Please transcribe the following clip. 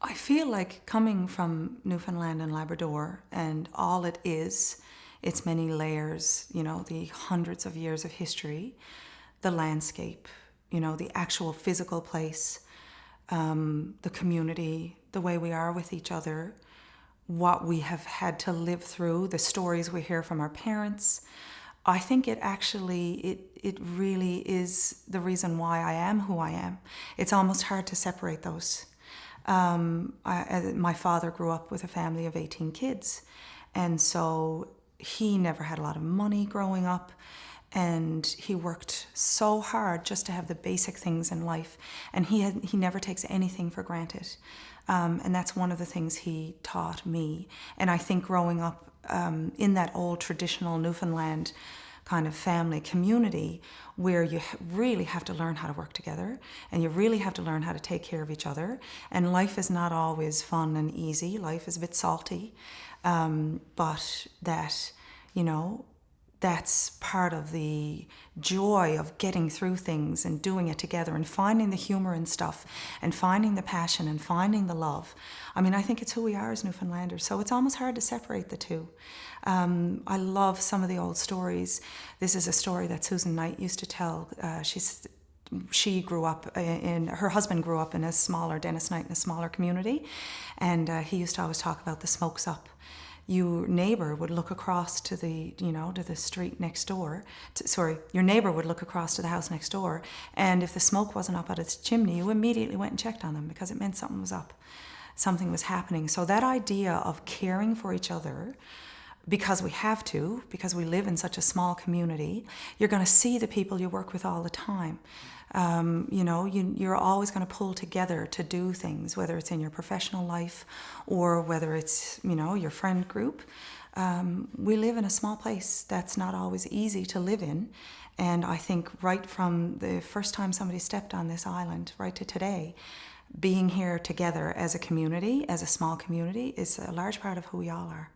I feel like coming from Newfoundland and Labrador and all it is, its many layers, the hundreds of years of history, the landscape, the actual physical place, the community, the way we are with each other, what we have had to live through, the stories we hear from our parents. I think it really is the reason why I am who I am. It's almost hard to separate those. My father grew up with a family of 18 kids, and so he never had a lot of money growing up, and he worked so hard just to have the basic things in life, and he never takes anything for granted. And that's one of the things he taught me. And I think growing up in that old traditional Newfoundland kind of family community where you really have to learn how to work together and you really have to learn how to take care of each other. And life is not always fun and easy. Life is a bit salty. But that, that's part of the joy of getting through things and doing it together and finding the humor in stuff and finding the passion and finding the love. I mean, I think it's who we are as Newfoundlanders, so it's almost hard to separate the two. I love some of the old stories. This is a story that Susan Knight used to tell. She grew up her husband grew up in a smaller, Dennis Knight, in a smaller community, and he used to always talk about the smokes up. Your neighbor would look across to the street next door. Your neighbor would look across to the house next door, and if the smoke wasn't up at its chimney, you immediately went and checked on them because it meant something was up, something was happening. So that idea of caring for each other, because we have to, because we live in such a small community, you're going to see the people you work with all the time. You're always going to pull together to do things, whether it's in your professional life or whether it's, your friend group. We live in a small place that's not always easy to live in. And I think right from the first time somebody stepped on this island, right to today, being here together as a community, as a small community, is a large part of who we all are.